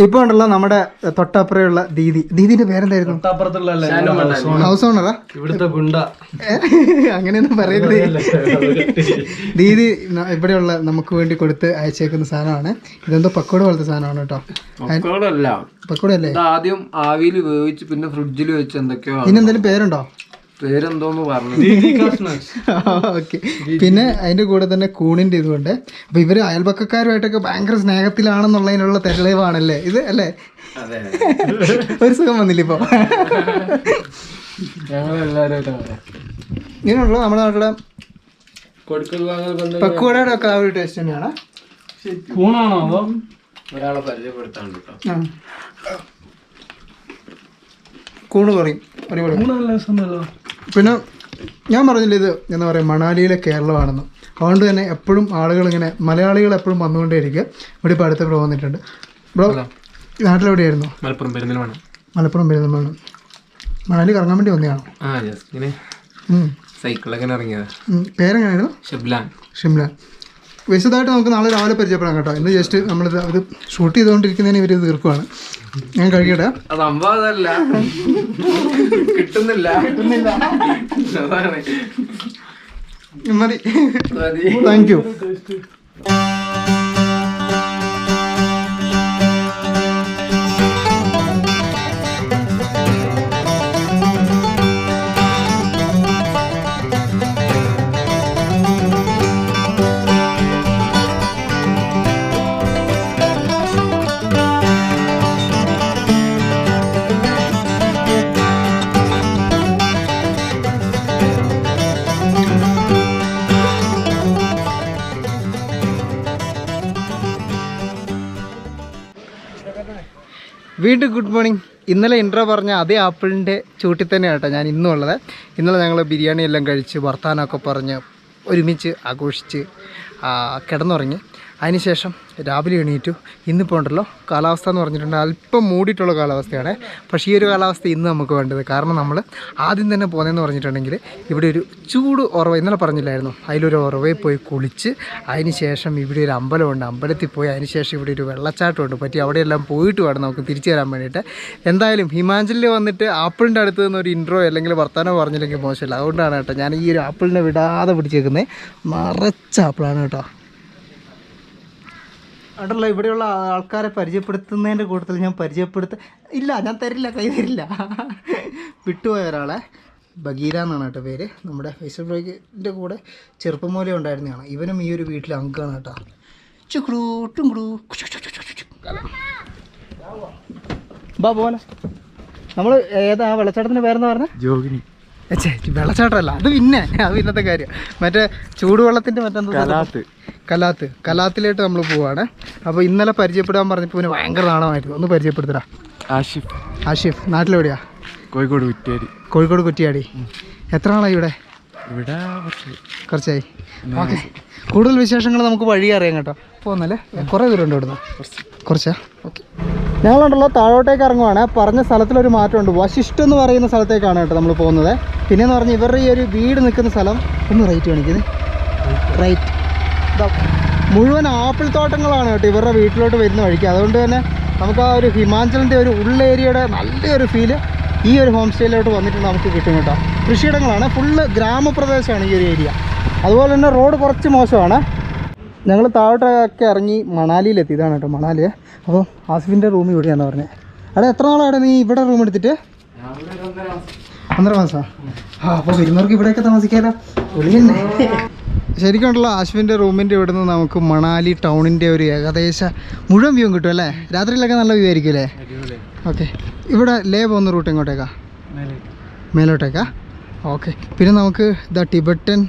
S1: ഇപ്പോൾ ഉണ്ടല്ലോ നമ്മുടെ തൊട്ടപ്പുറയുള്ള ദീദിന്റെ പേരെന്തായിരുന്നു? ഹൗസ് ഓണറാ?
S3: ഇവിടുത്തെ ഗുണ്ട.
S1: അങ്ങനെയൊന്നും പറയരുത്. ദീദി ഇവിടെയുള്ള നമുക്ക് വേണ്ടി കൊടുത്ത് അയച്ചേക്കുന്ന സാധനമാണ്. ഇതെന്തോ പക്കോട പോലത്തെ സാധനമാണ് കേട്ടോ. പക്കോടല്ലേ?
S2: ആദ്യം ആവിയിൽ വേവിച്ച് പിന്നെ ഫ്രിഡ്ജിൽ വെച്ച് എന്തൊക്കെയോ.
S1: ഇതിനെന്തെങ്കിലും പേരുണ്ടോ?
S2: പേരെന്തോന്ന് പറഞ്ഞു.
S1: ഓക്കെ. പിന്നെ അതിന്റെ കൂടെ തന്നെ കൂണിന്റെ ഇതുകൊണ്ട്. അപ്പൊ ഇവര് അയൽപക്കക്കാരുമായിട്ടൊക്കെ ഭയങ്കര സ്നേഹത്തിലാണെന്നുള്ളതിനുള്ള തെളിവാണല്ലേ ഇത്, അല്ലേ? ഒരു സുഖം വന്നില്ല ഇപ്പൊ. ഇങ്ങനെയുള്ളൂ നമ്മുടെ നാട്ടിലെ പക്കുവടയുടെ ഒക്കെ ആ ഒരു ടേസ്റ്റ് തന്നെയാണ്.
S3: കൂണാണോ അതോ
S2: ഒരാളെ പരിചയപ്പെടുത്താൻ?
S1: കൂണ് പറയും അടിപൊളി. പിന്നെ ഞാൻ പറഞ്ഞില്ല ഇത് എന്താ പറയുക, മണാലിയിലെ കേരളമാണെന്ന്. അതുകൊണ്ട് തന്നെ എപ്പോഴും ആളുകൾ ഇങ്ങനെ മലയാളികൾ എപ്പോഴും വന്നുകൊണ്ടേയിരിക്കുക. ഇവിടെ ഇപ്പോൾ അടുത്ത ബ്രോ വന്നിട്ടുണ്ട്. ബ്രോ നാട്ടിലെവിടെയായിരുന്നു? മലപ്പുറം പെരുന്തൽമണ്ണ. മണാലി കറങ്ങാൻ വേണ്ടി വന്നതാണോ? പേരെങ്ങനെയായിരുന്നു? ഷിംലാൻ. വിശദമായിട്ട് നമുക്ക് നാളെ രാവിലെ പരിചയപ്പെടാം കേട്ടോ. ഇന്ന് ജസ്റ്റ് നമ്മളിത് അത് ഷൂട്ട് ചെയ്തുകൊണ്ടിരിക്കുന്നതിന് ഇവർ തീർക്കുവാണ്. ഞാൻ കഴിക്കട്ടെ.
S2: കിട്ടുന്നില്ല
S1: മതി. Thank you. വീണ്ടും ഗുഡ് മോർണിംഗ്. ഇന്നലെ ഇൻട്രോ പറഞ്ഞ അതേ ആപ്പിളിൻ്റെ ചൂട്ടിൽ തന്നെയാണ് കേട്ടോ ഞാൻ ഇന്നും ഉള്ളത്. ഇന്നലെ ഞങ്ങൾ ബിരിയാണി എല്ലാം കഴിച്ച് വർത്താനമൊക്കെ പറഞ്ഞ് ഒരുമിച്ച് ആഘോഷിച്ച് കിടന്നുറങ്ങി. അതിനുശേഷം രാവിലെ എണീറ്റു. ഇന്നിപ്പോൾ ഉണ്ടല്ലോ കാലാവസ്ഥ എന്ന് പറഞ്ഞിട്ടുണ്ടെങ്കിൽ അല്പം മൂടിയിട്ടുള്ള കാലാവസ്ഥയാണ്. പക്ഷേ ഈ ഒരു കാലാവസ്ഥ ഇന്ന് നമുക്ക് വേണ്ടത്. കാരണം നമ്മൾ ആദ്യം തന്നെ പോകുന്നതെന്ന് പറഞ്ഞിട്ടുണ്ടെങ്കിൽ ഇവിടെ ഒരു ചൂട് ഉറവ ഇന്നലെ പറഞ്ഞില്ലായിരുന്നു, അതിലൊരു ഉറവയിൽ പോയി കുളിച്ച് അതിനുശേഷം ഇവിടെ ഒരു അമ്പലമുണ്ട്, അമ്പലത്തിൽ പോയി അതിനുശേഷം ഇവിടെ ഒരു വെള്ളച്ചാട്ടമുണ്ട് പറ്റി അവിടെയെല്ലാം പോയിട്ട് വേണം നമുക്ക് തിരിച്ചു തരാൻ വേണ്ടിയിട്ട്. എന്തായാലും ഹിമാചലിൽ വന്നിട്ട് ആപ്പിളിൻ്റെ അടുത്ത് നിന്ന് ഒരു ഇൻട്രോ അല്ലെങ്കിൽ വർത്താനോ പറഞ്ഞില്ലെങ്കിൽ മോശമില്ല. അതുകൊണ്ടാണ് കേട്ടോ ഞാൻ ഈ ഒരു ആപ്പിളിനെ വിടാതെ പിടിച്ചേക്കുന്നത്. നിറച്ച ആപ്പിളാണ് കേട്ടോ. അതല്ല ഇവിടെയുള്ള ആൾക്കാരെ പരിചയപ്പെടുത്തുന്നതിൻ്റെ കൂട്ടത്തിൽ ഞാൻ ഞാൻ തരില്ല, കൈ തരില്ല. വിട്ടുപോയ ഒരാളെ ബഗീര എന്നാണ് കേട്ടോ പേര്. നമ്മുടെ ഫേസ്ബുക്ക് ബ്ലോഗിൻ്റെ കൂടെ ചെറുപ്പം മൂലം ഉണ്ടായിരുന്നതാണ്. ഇവനും ഈ ഒരു വീട്ടിൽ അംഗമാണ് കേട്ടോ. ചുക്ടു ടുങ്കുടു ബാ പോലെ. നമ്മൾ ഏതാ വെള്ളച്ചാട്ടത്തിൻ്റെ പേരെന്ന് പറഞ്ഞാൽ? ജോഗിനി. വെള്ളച്ചാട്ടമല്ല, അത് ഇന്നത്തെ കാര്യം. മറ്റേ ചൂടുവെള്ളത്തിൻ്റെ കലാത്തിലോട്ട് നമ്മൾ പോവാണ്. അപ്പോൾ ഇന്നലെ പരിചയപ്പെടാൻ പറഞ്ഞപ്പോൾ പിന്നെ ഭയങ്കര നാണമായിരുന്നു. ഒന്ന് പരിചയപ്പെടുത്തടാ. ആഷിഫ്. നാട്ടിലെവിടെയാ? കോഴിക്കോട് കുറ്റിയാടി. എത്ര നാളായി ഇവിടെ? കുറച്ചായി. ഓക്കെ, കൂടുതൽ വിശേഷങ്ങൾ നമുക്ക് വഴി അറിയാം കേട്ടോ. പോകുന്നല്ലേ? കുറേ ദൂരമുണ്ട് ഇവിടുന്ന്? കുറച്ചാ. ഓക്കെ, ഞങ്ങളുണ്ടല്ലോ താഴോട്ടേക്ക് ഇറങ്ങുവാണ്. പറഞ്ഞ സ്ഥലത്തിലൊരു മാറ്റമുണ്ട്. വശിഷ്ഠ എന്ന് പറയുന്ന സ്ഥലത്തേക്കാണ് കേട്ടോ നമ്മൾ പോകുന്നത്. പിന്നെയെന്ന് പറഞ്ഞാൽ ഇവരുടെ ഈ ഒരു വീട് നിൽക്കുന്ന സ്ഥലം ഒന്ന് റൈറ്റ് കാണിക്കുന്നത്. റൈറ്റ് മുഴുവൻ ആപ്പിൾ തോട്ടങ്ങളാണ് കേട്ടോ ഇവരുടെ വീട്ടിലോട്ട് വരുന്ന വഴിക്ക്. അതുകൊണ്ട് തന്നെ നമുക്ക് ആ ഒരു ഹിമാചലിൻ്റെ ഒരു ഉള്ളേരിയയുടെ നല്ലൊരു ഫീല് ഈ ഒരു ഹോം സ്റ്റേയിലോട്ട് വന്നിട്ട് നമുക്ക് കിട്ടും കേട്ടോ. കൃഷിയിടങ്ങളാണ്, ഫുള്ള് ഗ്രാമപ്രദേശമാണ് ഈ ഒരു ഏരിയ. അതുപോലെ തന്നെ റോഡ് കുറച്ച് മോശമാണ്. ഞങ്ങൾ താഴോട്ടൊക്കെ ഇറങ്ങി മണാലിയിലെത്തി. ഇതാണ് കേട്ടോ മണാലി. അപ്പോൾ ആസിഫിൻ്റെ റൂം ഇവിടെയാണ് പറഞ്ഞത്. അവിടെ എത്ര നാളാണ് നീ ഇവിടെ റൂം എടുത്തിട്ട്? 1.5 മാസം. അപ്പോൾ വരുന്നവർക്ക് ഇവിടെയൊക്കെ താമസിക്കാമല്ലോ. പൊളിയന്നെ. ശരിക്കും ഉണ്ടല്ലോ ആഷിഫിൻ്റെ റൂമിൻ്റെ ഇവിടെ നിന്ന് നമുക്ക് മണാലി ടൗണിൻ്റെ ഒരു ഏകദേശ മുഴുവൻ വ്യൂ കിട്ടും അല്ലേ? രാത്രിയിലൊക്കെ നല്ല വ്യൂ ആയിരിക്കും അല്ലേ? ഓക്കെ, ഇവിടെ ലേ പോകുന്ന റൂട്ട് എങ്ങോട്ടേക്കാ? മേലോട്ടേക്കാ? ഓക്കെ. പിന്നെ നമുക്ക് ടിബറ്റൻ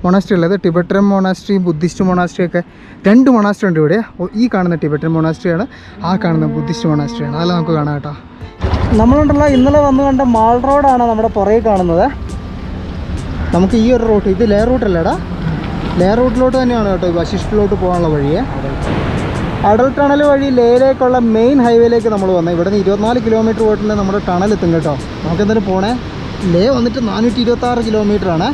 S1: മൊണാസ്ട്രി ഉള്ളത്. ടിബറ്റൻ മൊണാസ്ട്രിയും ബുദ്ധിസ്റ്റ് മൊണാസ്ട്രിയും ഒക്കെ 2 മൊണാസ്ട്രി ഉണ്ട് ഇവിടെ. ഈ കാണുന്ന ടിബറ്റൻ മൊണാസ്ട്രിയാണ്, ആ കാണുന്ന ബുദ്ധിസ്റ്റ് മൊണാസ്ട്രിയാണ്. അതെല്ലാം നമുക്ക് കാണാം കേട്ടോ. നമ്മളുണ്ടല്ലോ ഇന്നലെ വന്ന് കണ്ട മാൾ റോഡാണ് നമ്മുടെ പുറകെ കാണുന്നത്. നമുക്ക് ഈ ഒരു റൂട്ട്, ഇത് ലേ റൂട്ടല്ലേടാ, ലേ റൂട്ടിലോട്ട് തന്നെയാണ് കേട്ടോ വശിഷ്ഠിലോട്ട് പോകാനുള്ള വഴിയെ. അടൽ ടണൽ വഴി ലേയിലേക്കുള്ള മെയിൻ ഹൈവേയിലേക്ക് നമ്മൾ വന്നത്. ഇവിടെ നിന്ന് 24 കിലോമീറ്റർ പോയിട്ടുണ്ടെങ്കിൽ നമ്മുടെ ടണൽ എത്തും കേട്ടോ. നമുക്ക് എന്തായാലും പോണേ. ലേ വന്നിട്ട് 426 കിലോമീറ്ററാണ്.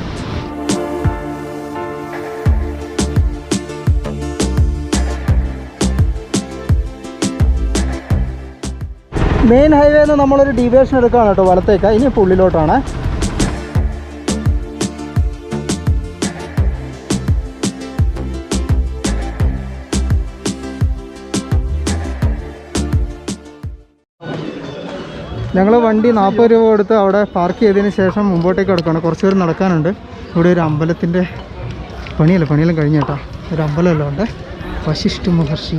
S1: മെയിൻ ഹൈവേയിൽ നിന്ന് നമ്മളൊരു ഡീവിയേഷൻ എടുക്കുകയാണ് കേട്ടോ വലത്തേക്ക്. ഇനി ഉള്ളിലോട്ടാണ്. ഞങ്ങൾ വണ്ടി 40 രൂപ കൊടുത്ത് അവിടെ പാർക്ക് ചെയ്തതിന് ശേഷം മുമ്പോട്ടേക്ക് കിടക്കുകയാണ്. കുറച്ച് പേര് നടക്കാനുണ്ട്. ഇവിടെ ഒരു അമ്പലത്തിൻ്റെ പണിയെല്ലാം കഴിഞ്ഞ കേട്ടോ. ഒരു അമ്പലമെല്ലാം ഉണ്ട്, വശിഷ്ഠ മഹർഷി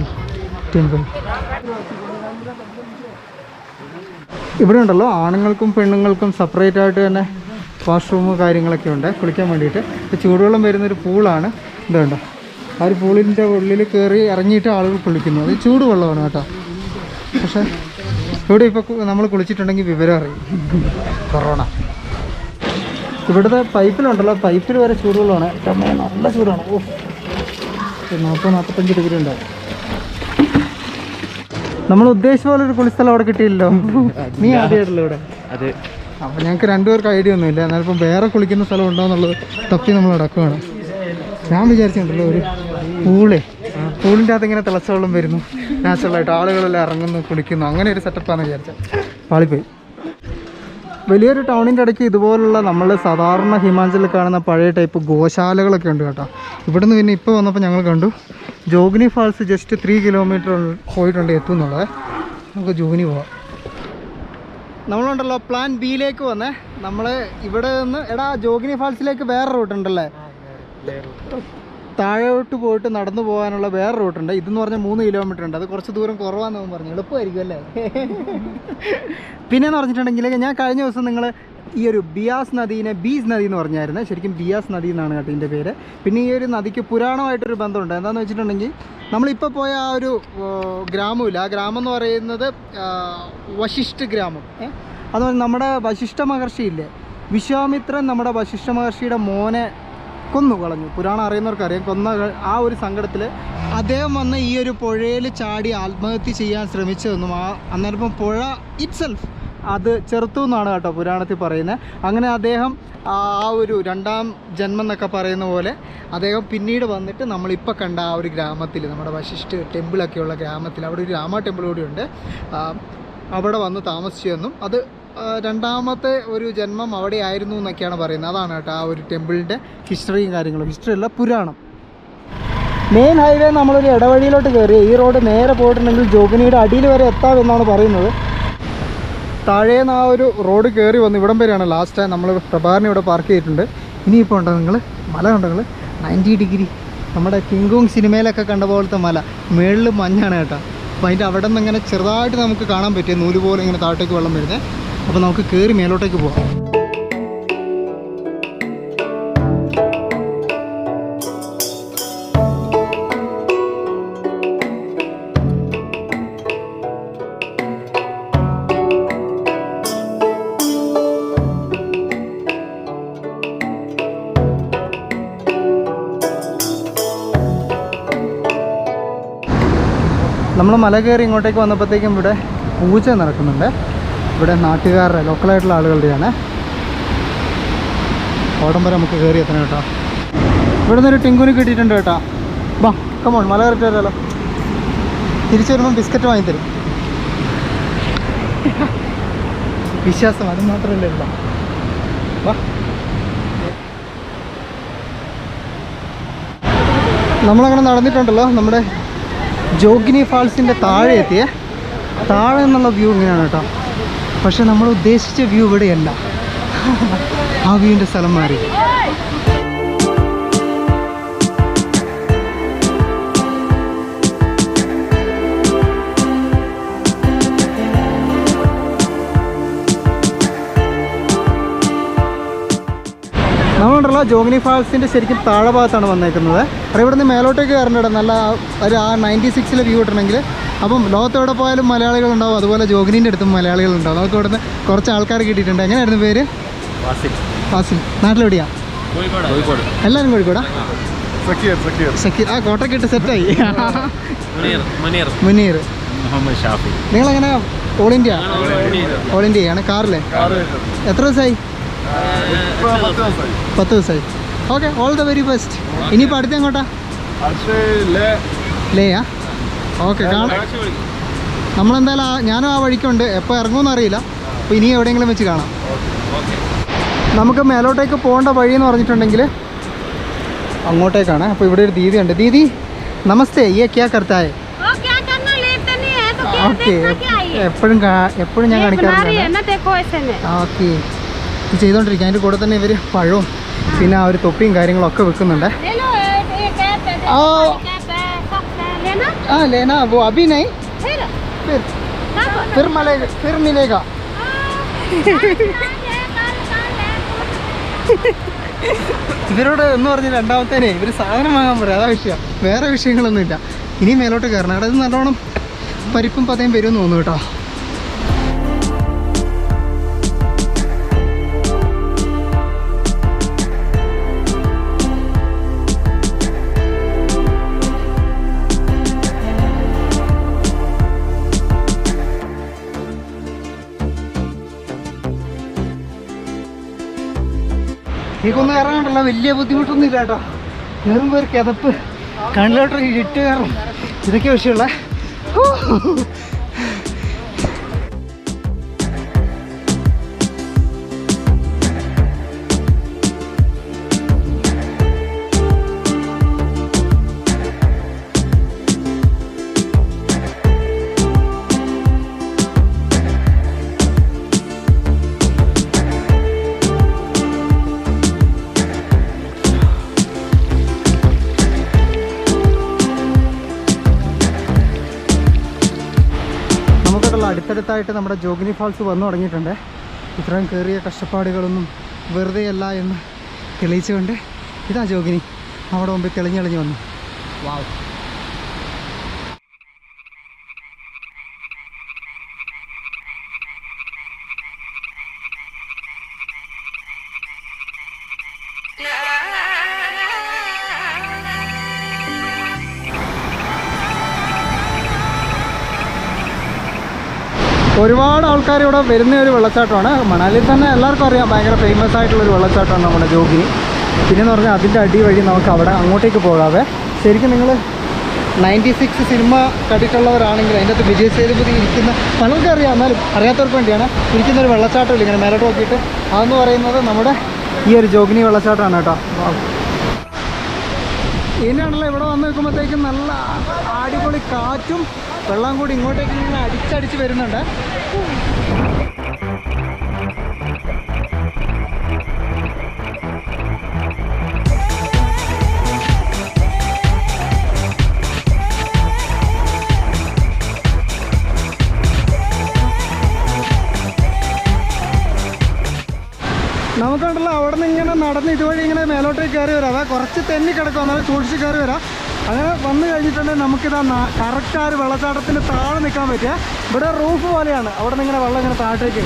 S1: ടെമ്പിൾ. ഇവിടെ ഉണ്ടല്ലോ ആണുങ്ങൾക്കും പെണ്ണുങ്ങൾക്കും സെപ്പറേറ്റ് ആയിട്ട് തന്നെ വാഷ്റൂം കാര്യങ്ങളൊക്കെ ഉണ്ട് കുളിക്കാൻ വേണ്ടിയിട്ട്. ഇപ്പോൾ ചൂടുവെള്ളം വരുന്നൊരു പൂളാണ്. ഇതുണ്ട്, ആ ഒരു പൂളിൻ്റെ ഉള്ളിൽ കയറി ഇറങ്ങിയിട്ട് ആളുകൾ കുളിക്കുന്നു. അത് ചൂടുവെള്ളമാണ് കേട്ടോ. പക്ഷേ ഇവിടെ ഇപ്പോൾ നമ്മൾ കുളിച്ചിട്ടുണ്ടെങ്കിൽ വിവരം അറിയും, കൊറോണ. ഇവിടുത്തെ പൈപ്പിലുണ്ടല്ലോ, പൈപ്പിൽ വരെ ചൂടുവെള്ളമാണ്. നല്ല ചൂടാണ്. 40-45 ഡിഗ്രി ഉണ്ടാവും. നമ്മൾ ഉദ്ദേശിച്ച പോലെ ഒരു കുളിസ്ഥലം അവിടെ കിട്ടിയില്ലല്ലോ. നീ ആദ്യമായിട്ടല്ലോ ഇവിടെ. അതെ. അപ്പോൾ ഞങ്ങൾക്ക് 2 പേർക്ക് ഐഡിയ ഒന്നുമില്ല. എന്നാലിപ്പം വേറെ കുളിക്കുന്ന സ്ഥലം ഉണ്ടോ എന്നുള്ളത് തപ്പി നമ്മൾ നടക്കുകയാണ്. ഞാൻ വിചാരിച്ചിട്ടുണ്ടല്ലോ ഒരു പൂളിൻ്റെ അകത്ത് ഇങ്ങനെ തിളച്ച വെള്ളം വരുന്നു, നാച്ചുറലായിട്ട് ആളുകളെല്ലാം ഇറങ്ങുന്നു, കുളിക്കുന്നു, അങ്ങനെ ഒരു സെറ്റപ്പാണെന്ന് വിചാരിച്ചത്. പാളിപ്പോയി. വലിയൊരു ടൗണിൻ്റെ ഇടയ്ക്ക് ഇതുപോലുള്ള നമ്മൾ സാധാരണ ഹിമാചലിൽ കാണുന്ന പഴയ ടൈപ്പ് ഗോശാലകളൊക്കെ ഉണ്ട് കേട്ടോ. ഇവിടുന്ന് പിന്നെ ഇപ്പോൾ വന്നപ്പോൾ ഞങ്ങൾ കണ്ടു ജോഗ്നി ഫാൾസ് ജസ്റ്റ് 3 കിലോമീറ്റർ പോയിട്ടുണ്ട് എത്തുന്നുള്ളത്. നമുക്ക് ജോഗ്നി പോവാം. നമ്മളുണ്ടല്ലോ പ്ലാൻ ബിയിലേക്ക് വന്നേ. നമ്മൾ ഇവിടെ നിന്ന് ജോഗ്നി ഫാൾസിലേക്ക് വേറെ റൂട്ടുണ്ടല്ലേ, താഴോട്ട് പോയിട്ട് നടന്നു പോകാനുള്ള വേറെ റൂട്ടുണ്ട്. ഇതെന്ന് പറഞ്ഞാൽ 3 കിലോമീറ്റർ ഉണ്ട്. അത് കുറച്ച് ദൂരം കുറവാണെന്ന് പറഞ്ഞു. എളുപ്പമായിരിക്കും അല്ലേ? പിന്നെയെന്ന് പറഞ്ഞിട്ടുണ്ടെങ്കിൽ ഞാൻ കഴിഞ്ഞ ദിവസം നിങ്ങൾ ഈ ഒരു ബിയാസ് നദീനെ ബീസ് നദി എന്ന് പറഞ്ഞായിരുന്നു. ശരിക്കും ബിയാസ് നദി എന്നാണ് കേട്ടോ ഇതിൻ്റെ പേര്. പിന്നെ ഈ ഒരു നദിക്ക് പുരാണമായിട്ടൊരു ബന്ധമുണ്ട്. എന്താണെന്ന് വെച്ചിട്ടുണ്ടെങ്കിൽ നമ്മളിപ്പോൾ പോയ ആ ഒരു ഗ്രാമമില്ല, ആ ഗ്രാമം എന്ന് പറയുന്നത് വശിഷ്ഠ ഗ്രാമം. അതുപോലെ നമ്മുടെ വശിഷ്ഠ മഹർഷി ഇല്ലേ, വിശ്വാമിത്രൻ നമ്മുടെ വശിഷ്ഠ മഹർഷിയുടെ മോനെ കൊന്നു കളഞ്ഞു. പുരാണം അറിയുന്നവർക്കറിയാം. കൊന്ന ആ ഒരു സങ്കടത്തിൽ അദ്ദേഹം വന്ന് ഈ ഒരു പുഴയിൽ ചാടി ആത്മഹത്യ ചെയ്യാൻ ശ്രമിച്ചതെന്നും അന്നേരം പുഴ ഇറ്റ്സെൽഫ് അത് ചെറുത്തു എന്നാണ് കേട്ടോ പുരാണത്തിൽ പറയുന്നത്. അങ്ങനെ അദ്ദേഹം ആ ഒരു 2ാം ജന്മം എന്നൊക്കെ പറയുന്ന പോലെ അദ്ദേഹം പിന്നീട് വന്നിട്ട് നമ്മളിപ്പോൾ കണ്ട ആ ഒരു ഗ്രാമത്തിൽ, നമ്മുടെ വശിഷ്ഠ ടെമ്പിളൊക്കെയുള്ള ഗ്രാമത്തിൽ, അവിടെ ഒരു രാമ ടെമ്പിൾ കൂടിയുണ്ട്, അവിടെ വന്ന് താമസിച്ചെന്നും അത് 2ാമത്തെ ഒരു ജന്മം അവിടെ ആയിരുന്നു എന്നൊക്കെയാണ് പറയുന്നത്. അതാണ് കേട്ടോ ആ ഒരു ടെമ്പിളിൻ്റെ ഹിസ്റ്ററിയും കാര്യങ്ങളും. ഹിസ്റ്ററി അല്ല, പുരാണം. മെയിൻ ഹൈവേ നമ്മളൊരു ഇടവഴിയിലോട്ട് കയറി. ഈ റോഡ് നേരെ പോയിട്ടുണ്ടെങ്കിൽ ജോഗ്നിയുടെ അടിയിൽ വരെ എത്താമെന്നാണ് പറയുന്നത്. താഴേന്ന് ആ ഒരു റോഡ് കയറി വന്ന് ഇവിടം വരെയാണ് ലാസ്റ്റ് നമ്മൾ പ്രഭാറിനെ ഇവിടെ പാർക്ക് ചെയ്തിട്ടുണ്ട്. ഇനിയിപ്പോൾ ഉണ്ടോ നിങ്ങൾ മല കണ്ടോ നിങ്ങൾ, 90 ഡിഗ്രി നമ്മുടെ കിങ്കോങ് സിനിമയിലൊക്കെ കണ്ട പോലത്തെ മല, മുകളിൽ മഞ്ഞാണ് കേട്ടോ. അപ്പോൾ അതിൻ്റെ അവിടെ നിന്ന് ഇങ്ങനെ ചെറുതായിട്ട് നമുക്ക് കാണാൻ പറ്റിയ നൂല് പോലെ ഇങ്ങനെ താഴത്തേക്ക് വെള്ളം വരുന്നത്. അപ്പോൾ നമുക്ക് കയറി മേലോട്ടേക്ക് പോകാം. നമ്മൾ മല കയറി ഇങ്ങോട്ടേക്ക് വന്നപ്പോഴത്തേക്കും ഇവിടെ പൂജ നടക്കുന്നുണ്ട്. ഇവിടെ നാട്ടുകാരുടെ ലോക്കലായിട്ടുള്ള ആളുകളുടെയാണ്. ഓടം വരെ നമുക്ക് കയറി എത്തണം കേട്ടോ. ഇവിടെ നിന്നൊരു ടിങ്കുന് കിട്ടിയിട്ടുണ്ട് കേട്ടോ. വാ കമോൺ, മല കയറിയിട്ട് വരാമല്ലോ. തിരിച്ചു വരുമ്പോൾ ബിസ്ക്കറ്റ് വാങ്ങിത്തരും. വിശ്വാസം, അത് മാത്രമല്ല ഇല്ല. വാ, നമ്മളങ്ങനെ നടന്നിട്ടുണ്ടല്ലോ. നമ്മുടെ ജോഗ്നി ഫാൾസിൻ്റെ താഴെ എത്തിയേ. താഴെ നിന്നുള്ള വ്യൂ ഇങ്ങനെയാണ് കേട്ടോ. പക്ഷെ നമ്മൾ ഉദ്ദേശിച്ച വ്യൂ ഇവിടെയല്ല. ആ വ്യൂവിൻ്റെ സ്ഥലം മാറി. നമ്മളുണ്ടല്ലോ ജോഗ്നി ഫാൾസിൻ്റെ ശരിക്കും താഴെ ഭാഗത്താണ് വന്നേക്കുന്നത്. അപ്പോൾ ഇവിടെ നിന്ന് മേലോട്ടേക്ക് കയറേണ്ട നല്ല ഒരു ആ 96 വ്യൂ കിട്ടണമെങ്കിൽ. അപ്പം ലോകത്തെവിടെ പോയാലും മലയാളികളുണ്ടാവും, അതുപോലെ ജോഗ്നീൻ്റെ അടുത്തും മലയാളികളുണ്ടാവും. നമുക്ക് ഇവിടുന്ന് കുറച്ച് ആൾക്കാർ കിട്ടിയിട്ടുണ്ട്. എങ്ങനെയായിരുന്നു പേര്? ഫാസിൽ. നാട്ടിലെവിടെയാണ്?
S3: കോഴിക്കോട്.
S1: എല്ലാവരും കോഴിക്കോടാ? സക്കീർ. ആ കോട്ടൊക്കെ ഇട്ട് സെറ്റായി. മുനീർ. നിങ്ങളെങ്ങനെ ഓൾ ഇന്ത്യ? ഓൾ ഇന്ത്യയാണ്. കാറില്ലേ? എത്ര ദിവസമായി? 10 ദിവസമായി. Okay, all the very best. ഇനിയിപ്പോൾ അടുത്ത് എങ്ങോട്ടാ? ലേയാ? ഓക്കെ, കാണാം. നമ്മളെന്തായാലും ഞാനും ആ വഴിക്കുണ്ട്. എപ്പോൾ ഇറങ്ങുമെന്ന് അറിയില്ല. അപ്പോൾ ഇനി എവിടെയെങ്കിലും വെച്ച് കാണാം. നമുക്ക് മേലോട്ടേക്ക് പോകേണ്ട വഴി എന്ന് പറഞ്ഞിട്ടുണ്ടെങ്കിൽ അങ്ങോട്ടേക്കാണ്. അപ്പോൾ ഇവിടെ ഒരു ദീദി ഉണ്ട്. ദീദി നമസ്തേ. ഈ ക്യാ കർത്തായേ? ഓക്കെ, എപ്പോഴും ഞാൻ കാണിക്കാറുണ്ട്. ഓക്കെ, ഇത് ചെയ്തോണ്ടിരിക്കുക. അതിൻ്റെ കൂടെ തന്നെ ഇവർ പഴവും പിന്നെ ആ ഒരു തൊപ്പിയും കാര്യങ്ങളൊക്കെ വെക്കുന്നുണ്ട്. ആ ലേനാ വോ അഭി നഹീ ഫിർ മിലേഗാ. ഇവരോട് എന്ന് പറഞ്ഞ് രണ്ടാമത്തേനെ ഇവർ സാധനം വാങ്ങാൻ പറയും. അതാ വിഷയം, വേറെ വിഷയങ്ങളൊന്നുമില്ല. ഇനി മേലോട്ട് കയറണം. അവിടെ നിന്ന് നല്ലോണം പരിപ്പും പതയും വരുമെന്ന് തോന്നുന്നു കേട്ടോ. ഈ കൊന്ന് കയറാനുണ്ടല്ലോ വലിയ ബുദ്ധിമുട്ടൊന്നും ഇല്ല കേട്ടോ. കയറുമ്പോൾ ഒരു കിതപ്പ്, കണ്ണിലോട്ടൊരു ഇട്ട് കയറും, ഇതൊക്കെ വിഷയമുള്ള. അടുത്തടുത്തായിട്ട് നമ്മുടെ ജോഗ്നി ഫാൾസ് വന്നു തുടങ്ങിയിട്ടുണ്ട്. ഇത്രയും കയറിയ കഷ്ടപ്പാടുകളൊന്നും വെറുതെയല്ല എന്ന് തെളിയിച്ചുകൊണ്ട് ഇതാ ജോഗ്നി അവിടെ മുമ്പിൽ തെളിഞ്ഞെളിഞ്ഞ് വന്നു. വാവ്. ഒരുപാട് ആൾക്കാർ ഇവിടെ വരുന്ന ഒരു വെള്ളച്ചാട്ടമാണ്. മണാലിയിൽ തന്നെ എല്ലാവർക്കും അറിയാം, ഭയങ്കര ഫേമസ് ആയിട്ടുള്ളൊരു വെള്ളച്ചാട്ടമാണ് നമ്മുടെ ജോഗ്നി. പിന്നെയെന്ന് പറഞ്ഞാൽ അതിൻ്റെ അടി വഴി നമുക്ക് അവിടെ അങ്ങോട്ടേക്ക് പോകാതെ ശരിക്കും നിങ്ങൾ 96 സിനിമ കണ്ടിട്ടുള്ളവരാണെങ്കിൽ അതിൻ്റെ അകത്ത് വിജയ് സേതുപതി ഇരിക്കുന്ന പലർക്കും അറിയാം, എന്നാലും അറിയാത്തവർക്ക് വേണ്ടിയാണ്. ഇരിക്കുന്നൊരു വെള്ളച്ചാട്ടമില്ല ഇങ്ങനെ മേലോട്ട് നോക്കിയിട്ട്. അതെന്ന് പറയുന്നത് നമ്മുടെ ഈ ഒരു ജോഗ്നി വെള്ളച്ചാട്ടമാണ് കേട്ടോ. ഇതിനാണല്ലോ ഇവിടെ വന്ന് നിൽക്കുമ്പോഴത്തേക്കും നല്ല അടിപൊളി കാറ്റും വെള്ളം കൂടി ഇങ്ങോട്ടേക്ക് ഇങ്ങനെ അടിച്ചടിച്ച് വരുന്നുണ്ട്. നമുക്കുണ്ടല്ലോ അവിടെ നിന്ന് ഇങ്ങനെ നടന്ന് ഇതുവഴി ഇങ്ങനെ മേലോട്ടേക്ക് കയറി വരാം. അതാ കുറച്ച് തെന്നി കിടക്കും, എന്നാലും സൂക്ഷിച്ച് കയറി വരാം. അങ്ങനെ വന്നു കഴിഞ്ഞിട്ടുണ്ടെങ്കിൽ നമുക്കിതാ കറക്റ്റ് ആ ഒരു വെള്ളച്ചാട്ടത്തിന് താഴെ നിൽക്കാൻ പറ്റുക. ഇവിടെ റൂഫ് പോലെയാണ്, അവിടെ നിന്ന് ഇങ്ങനെ വെള്ളം ഇങ്ങനെ താഴത്തേക്ക്.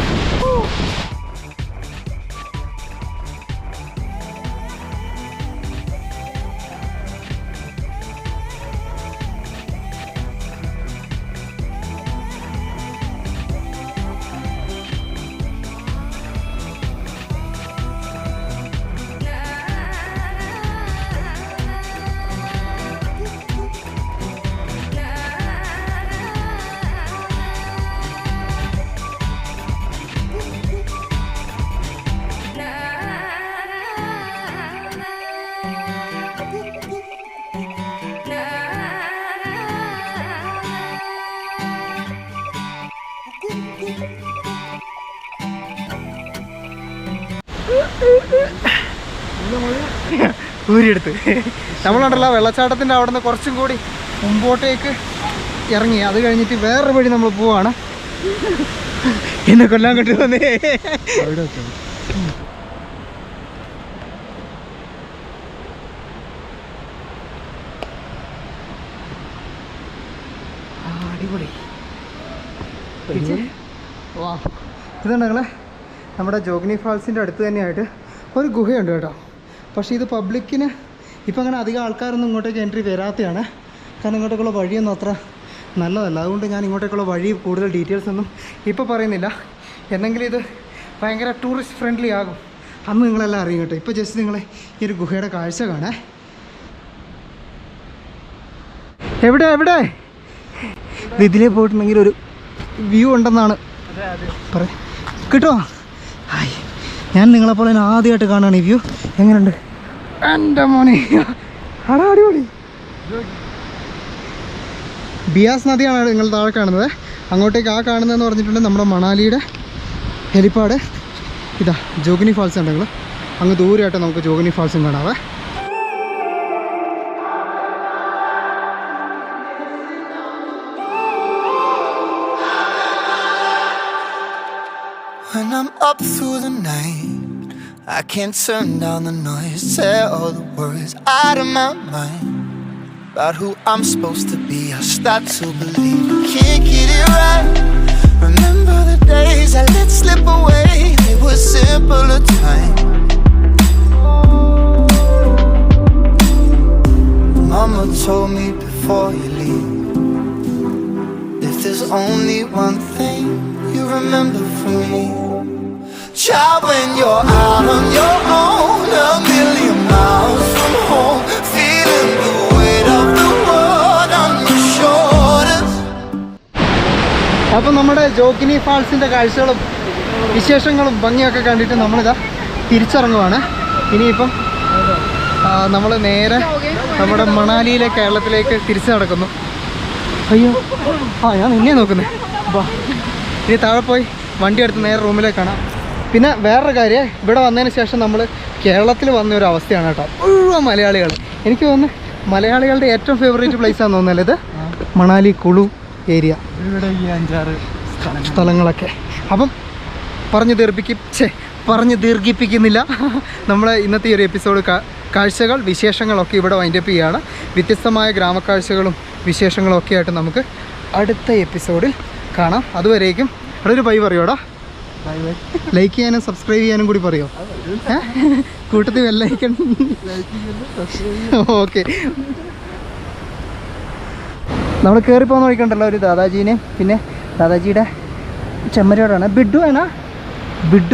S1: ഊരിയെടുത്ത് നമ്മളുണ്ടല്ലോ വെള്ളച്ചാട്ടത്തിൻ്റെ അവിടെ നിന്ന് കുറച്ചും കൂടി മുമ്പോട്ടേക്ക് ഇറങ്ങി. അത് കഴിഞ്ഞിട്ട് വേറൊരു വഴി നമ്മൾ പോവാണ്. എന്നെ കൊല്ലാൻ കിട്ടുന്നേ. അടിപൊളി. വാ, ഇതുണ്ട് ഞങ്ങൾ നമ്മുടെ ജോഗ്നി ഫാൾസിൻ്റെ അടുത്ത് തന്നെയായിട്ട് ഒരു ഗുഹയുണ്ട് കേട്ടോ. പക്ഷേ ഇത് പബ്ലിക്കിന് ഇപ്പം അങ്ങനെ അധികം ആൾക്കാരൊന്നും ഇങ്ങോട്ടേക്ക് എൻട്രി വരാത്തതാണ്. കാരണം ഇങ്ങോട്ടേക്കുള്ള വഴിയൊന്നും അത്ര നല്ലതല്ല. അതുകൊണ്ട് ഞാൻ ഇങ്ങോട്ടേക്കുള്ള വഴി കൂടുതൽ ഡീറ്റെയിൽസ് ഒന്നും ഇപ്പോൾ പറയുന്നില്ല. എന്നെങ്കിലും ഇത് ഭയങ്കര ടൂറിസ്റ്റ് ഫ്രണ്ട്ലി ആകും, അന്ന് നിങ്ങളെല്ലാം അറിയും കേട്ടോ. ഇപ്പോൾ ജസ്റ്റ് നിങ്ങൾ ഈ ഒരു ഗുഹയുടെ കാഴ്ച കാണേ. എവിടെ എവിടെ ഇതിലേ പോയിട്ടുണ്ടെങ്കിൽ ഒരു വ്യൂ ഉണ്ടെന്നാണ് പറയാം. കിട്ടുമോ? ഹായ്, ഞാൻ നിങ്ങളെപ്പോലെ തന്നെ ആദ്യമായിട്ട് കാണുകയാണ് ഈ വ്യൂ. എങ്ങനെയുണ്ട് എൻ്റെ മോനെ? ആടാ അടിപൊളി. ബിയാസ് നദിയാണ് നിങ്ങൾ താഴെ കാണുന്നത്. അങ്ങോട്ടേക്ക് ആ കാണുന്നതെന്ന് പറഞ്ഞിട്ടുണ്ടെങ്കിൽ നമ്മുടെ മണാലിയുടെ ഹെലിപ്പാഡ്. ഇതാ ജോഗ്നി ഫാൾസ് ഉണ്ടെങ്കിൽ അങ്ങ് ദൂരമായിട്ട് നമുക്ക് ജോഗ്നി ഫാൾസും കാണാവേ.
S4: When I'm up through the night, I can't turn down the noise, tear all the worries out of my mind. About who I'm supposed to be, I start to believe I can't get it right. Remember the days I let slip away, they were simpler times. Mama told me before you leave, if there's only one thing you remember from me, child, when you're out on your own, a million miles from home, feeling the weight of the world on your shoulders.
S1: അപ്പം നമ്മുടെ ജോഗ്നി ഫാൾസിൻ്റെ കാഴ്ചകളും വിശേഷങ്ങളും ഭംഗിയൊക്കെ കണ്ടിട്ട് നമ്മളിതാ തിരിച്ചിറങ്ങുവാണ്. ഇനിയിപ്പം നമ്മൾ നേരെ നമ്മുടെ മണാലിയിലെ കേരളത്തിലേക്ക് തിരിച്ചു നടക്കുന്നു. അയ്യോ, ഞാൻ നിന്നെ നോക്കുന്നേ. വാ, ഇനി താഴെ പോയി വണ്ടി എടുത്ത് നേരെ റൂമിലേക്ക് കാണാം. പിന്നെ വേറൊരു കാര്യം, ഇവിടെ വന്നതിന് ശേഷം നമ്മൾ കേരളത്തിൽ വന്ന ഒരു അവസ്ഥയാണ് കേട്ടോ. മുഴുവൻ മലയാളികൾ. എനിക്ക് തോന്നുന്നു മലയാളികളുടെ ഏറ്റവും ഫേവറേറ്റ് പ്ലേസാണെന്ന് തോന്നുന്നല്ലേ ഇത്, മണാലി കുളു ഏരിയ.
S3: ഇവിടെ ഈ 5-6
S1: സ്ഥലങ്ങളൊക്കെ. അപ്പം പറഞ്ഞ് ദീർഘിപ്പിക്കുന്നില്ല. നമ്മൾ ഇന്നത്തെ ഈ ഒരു എപ്പിസോഡ് കാഴ്ചകൾ വിശേഷങ്ങളൊക്കെ ഇവിടെ വൈൻഡപ്പ് ചെയ്യുകയാണ്. വ്യത്യസ്തമായ ഗ്രാമക്കാഴ്ചകളും വിശേഷങ്ങളും ഒക്കെ ആയിട്ട് നമുക്ക് അടുത്ത എപ്പിസോഡിൽ കാണാം. അതുവരേക്കും അവിടെ ഒരു ബൈ പറയോടാ. ലൈക്ക് ചെയ്യാനും സബ്സ്ക്രൈബ് ചെയ്യാനും കൂടി പറയോ? കൂട്ടത്തിൽ വെല്ലൈക്കൺ. ഓക്കെ, നമ്മൾ കയറിപ്പോകുന്ന വഴിക്കുണ്ടല്ലോ ഒരു ദാദാജീനെയും പിന്നെ ദാദാജിയുടെ ചെമ്മരിയോടാണ്. ബിഡ്ഡു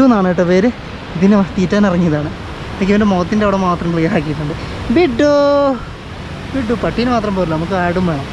S1: എന്നാണ് കേട്ടോ പേര്. ഇതിന് തീറ്റാൻ ഇറങ്ങിയതാണ്. എനിക്ക് ഇവൻ്റെ മുഖത്തിൻ്റെ അവിടെ മാത്രം ക്ലിയർ ആക്കിയിട്ടുണ്ട്. ബിഡ്ഡു പട്ടീന് മാത്രം പോരില്ല, നമുക്ക് ആടും വേണം.